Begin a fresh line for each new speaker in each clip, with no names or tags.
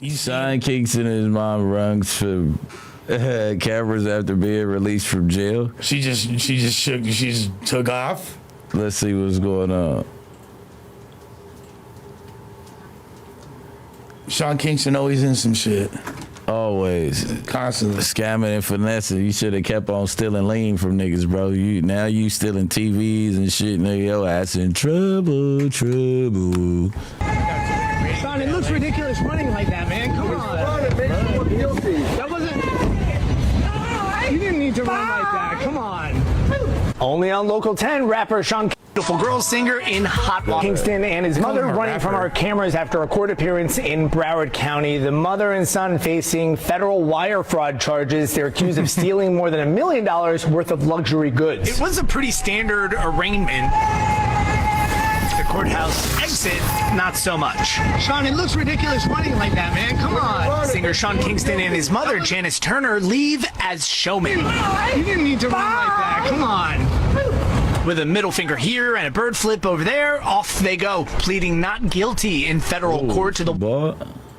Sean Kingston and his mom runs for cameras after being released from jail.
She just took off.
Let's see what's going on.
Sean Kingston always in some shit.
Always.
Constantly.
Scamming and finessing. You should have kept on stealing lean from niggas, bro. Now you stealing TVs and shit, nigga. Your ass in trouble.
Sean, it looks ridiculous running like that, man. Come on. That wasn't... You didn't need to run like that. Come on. Only on Local 10, rapper Sean Beautiful Girl singer in Hot Water. Kingston and his mother running from our cameras after a court appearance in Broward County. The mother and son facing federal wire fraud charges. They're accused of stealing more than $1 million worth of luxury goods. It was a pretty standard arraignment. The courthouse exit, not so much. Sean, it looks ridiculous running like that, man. Come on. Singer Sean Kingston and his mother, Janice Turner, leave as showmen. You didn't need to run like that. Come on. With a middle finger here and a bird flip over there, off they go, pleading not guilty in federal court to the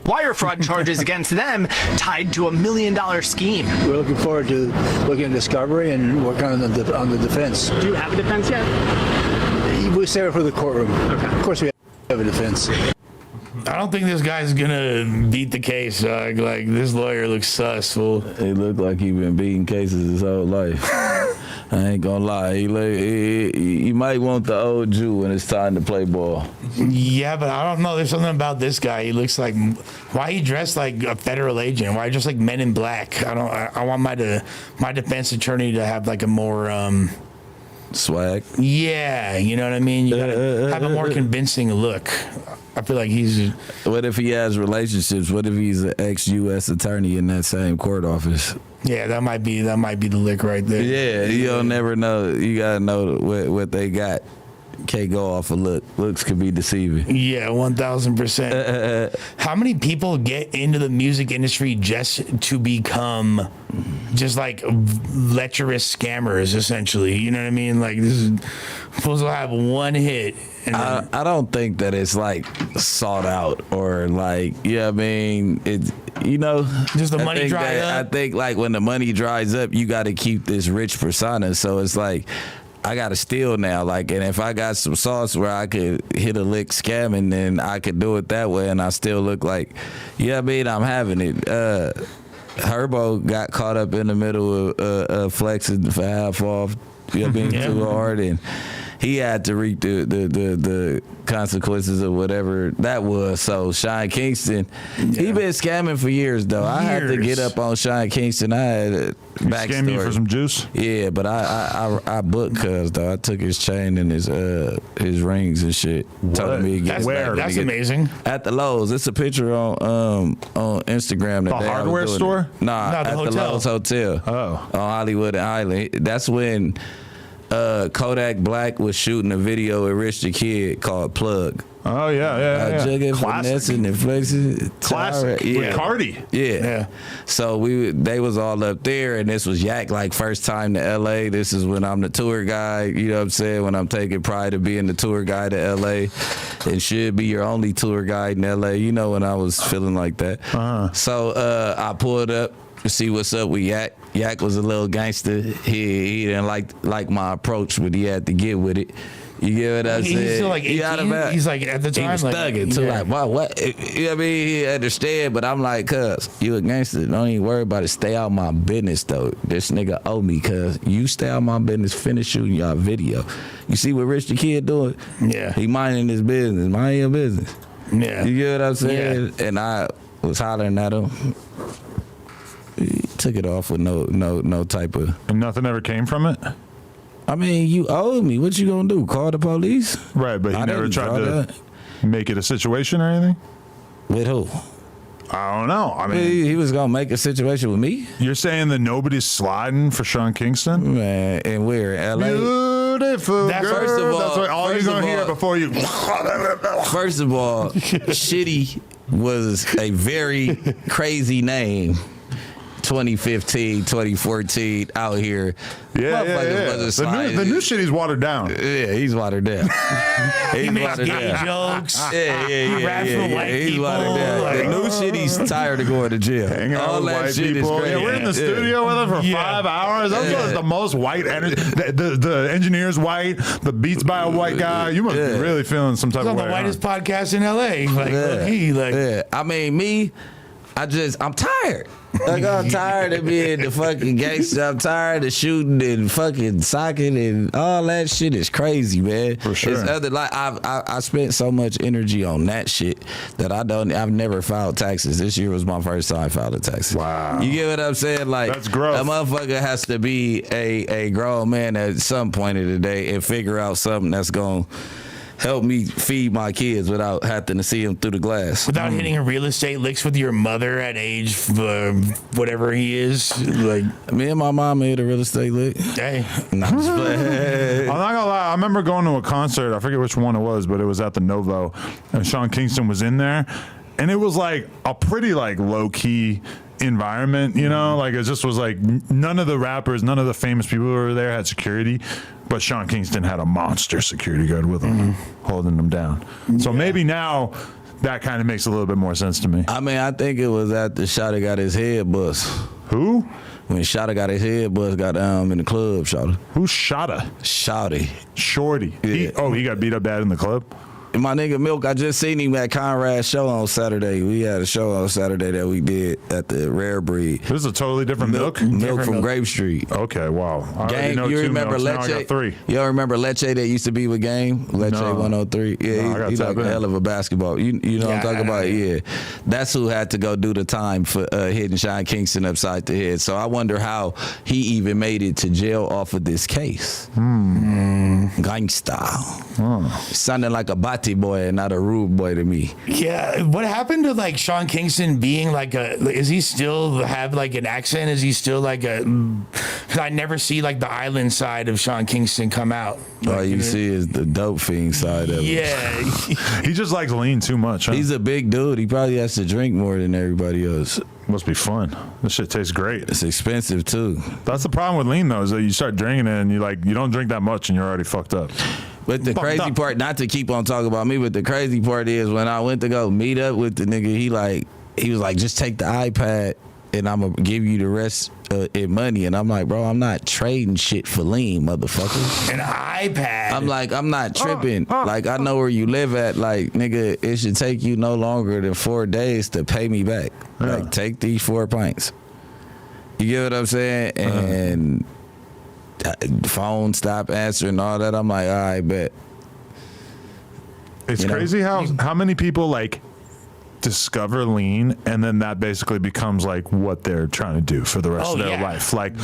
wire fraud charges against them tied to $1 million scheme.
We're looking forward to looking at discovery and working on the defense.
Do you have a defense yet?
We save it for the courtroom. Okay. Of course we have a defense.
I don't think this guy's gonna beat the case, dog. Like, this lawyer looks sus, fool.
He looked like he been beating cases his whole life. I ain't gonna lie. He might want the old Jew when it's time to play ball.
Yeah, but I don't know. There's something about this guy. He looks like, why he dressed like a federal agent? Why just like Men in Black? I want my defense attorney to have like a more
swag.
Yeah, you know what I mean? You gotta have a more convincing look. I feel like he's...
What if he has relationships? What if he's an ex-U.S. attorney in that same court office?
Yeah, that might be the lick right there.
Yeah, you don't never know. You gotta know what they got. Can't go off a look. Looks could be deceiving.
Yeah, 1,000%. How many people get into the music industry just to become just like lecherous scammers, essentially? You know what I mean? Like, this is supposed to have one hit. And then,
I don't think that it's like sought out or like, yeah, I mean, it's, you know,
just the money dries up.
I think like when the money dries up, you got to keep this rich persona. So it's like, I got to steal now. Like, and if I got some sauce where I could hit a lick scamming, then I could do it that way and I still look like, yeah, I mean, I'm having it. Herbo got caught up in the middle of flexing for half off, you know, being too hard, and he had to reap the consequences of whatever that was. So Sean Kingston, he been scamming for years though. I had to get up on Sean Kingston. I had a backstory.
Scam you for some juice?
Yeah, but I booked cuz though. I took his chain and his rings and shit. Told me
that's amazing.
At the Lowe's. It's a picture on Instagram.
The hardware store?
Nah, at the Lowe's Hotel.
Oh.
On Hollywood and Island. That's when Kodak Black was shooting a video with Rich the Kid called Plug.
Oh, yeah.
Jugging, finessing, and flexing.
Classic. With Cardi.
Yeah. So they was all up there, and this was Yak, like, first time to L.A. This is when I'm the tour guide, you know what I'm saying, when I'm taking pride of being the tour guide to L.A. and should be your only tour guide in L.A., you know, when I was feeling like that. Uh-huh. So I pulled up to see what's up with Yak. Yak was a little gangster. He didn't like my approach, but he had to get with it. You get what I'm saying?
He's still like 18. He's like, at the time,
he was thugging too. Like, wow, what? You know what I mean? He understand, but I'm like, cuz, you a gangster. Don't even worry about it. Stay out my business, though. This nigga owe me, cuz. You stay out my business, finish shooting y'all video. You see what Rich the Kid doing?
Yeah.
He minding his business. Mind your business.
Yeah.
You get what I'm saying?
Yeah.
And I was hollering at him. He took it off with no type of...
And nothing ever came from it?
I mean, you owed me. What you gonna do? Call the police?
Right, but he never tried to make it a situation or anything?
With who?
I don't know. I mean,
he was gonna make a situation with me?
You're saying that nobody's sliding for Sean Kingston?
Man, and where? LA?
Beautiful girl.
First of all,
that's what all you're gonna hear before you.
First of all, Shitty was a very crazy name 2015, 2014 out here. Motherfuckers wasn't sliding.
The new shit, he's watered down.
Yeah, he's watered down.
He makes
watered
gay
down.
jokes.
Yeah.
He raps for white
He's
people.
watered down.
Like,
The new shit, he's tired of going to jail.
Hanging out
All
with
that
white
shit
people.
is crazy.
Yeah, we're in the studio with him for 5 hours. That was the most white energy. The engineer's white. The beats by a white guy. You must be really feeling some type
It's
of
on
way.
the whitest podcast in LA. Like, low-key, like,
Yeah. I mean, I'm tired. Like, I'm tired of being the fucking gangster. I'm tired of shooting and fucking socking and all that shit is crazy, man.
For sure.
It's other, like, I spent so much energy on that shit that I've never filed taxes. This year was my first time filing taxes.
Wow.
You get what I'm saying? Like,
That's growth.
a motherfucker has to be a grown man at some point of the day and figure out something that's going to help me feed my kids without having to see them through the glass.
without hitting a real estate licks with your mother at age whatever he is. Like,
Me and my mom made a real estate lick.
hey,
Nah, I'm just playing.
I'm not gonna lie. I remember going to a concert. I forget which one it was, but it was at the Novo, and Sean Kingston was in there, and it was like a pretty like low key environment. You know, like it just was like none of the rappers, none of the famous people who were there had security, but Sean Kingston had a monster security guard with him, holding them down. So maybe now that kind of makes a little bit more sense to me.
I mean, I think it was after Shawty got his head bust.
Who?
When Shawty got his head bust, got in the club, Shawty.
Who's Shada?
Shawty.
Shorty.
Yeah.
He got beat up bad in the club?
And my nigga Milk, I just seen him at Conrad's show on Saturday. We had a show on Saturday that we did at the Rare Breed.
This is a totally different milk?
Milk from Grape Street.
Okay, wow. I already
Game,
know
you
two
remember
milks. Now I got
Leche?
3.
You don't remember Leche that used to be with Game? Leche
No.
103. Yeah,
No, I gotta
he's
tap
like a
in.
hell of a basketball. You know what I'm talking about? Yeah. That's who had to go do the time for hitting Sean Kingston upside the head. So I wonder how he even made it to jail off of this case. Gangsta. Sounding like a Bati boy and not a rude boy to me.
yeah. What happened to like Sean Kingston being like is he still have like an accent? Is he still like a? Cause I never see like the island side of Sean Kingston come out.
All
Like,
you
know?
see is the dope fiend side of it.
Yeah.
He just likes lean too much, huh?
He's a big dude. He probably has to drink more than everybody else.
Must be fun. This shit tastes great.
It's expensive too.
That's the problem with lean though, is that you start drinking it and you don't drink that much and you're already fucked up.
But the
Fucked
crazy
up.
part, not to keep on talking about me, but the crazy part is when I went to go meet up with the nigga, he was like, just take the iPad and I'm gonna give you the rest in money. And I'm like, bro, I'm not trading shit for lean, motherfucker.
An iPad.
I'm like, I'm not tripping. Like, I know where you live at. Like, nigga, it should take you no longer than 4 days to pay me back.
Yeah.
Like, take these 4 pints. You get what I'm saying? And phone stop answering all that. I'm like, all right, bet.
It's
You know?
crazy how many people like discover lean and then that basically becomes like what they're trying to do for the rest of their
yeah.
life. Like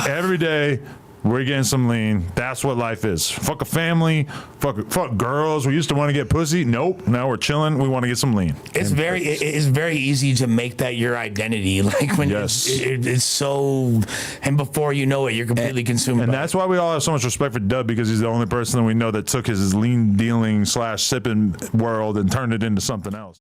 every day we're getting some lean. That's what life is. Fuck a family. Fuck girls. We used to want to get pussy. Nope. Now we're chilling. We want to get some lean.
It's very easy to make that your identity. Like when
Yes.
it's so, and before you know it, you're completely consumed.
And
by
that's why we all have so much respect for Dub, because he's the only person that we know that took his lean dealing / sipping world and turned it into something else.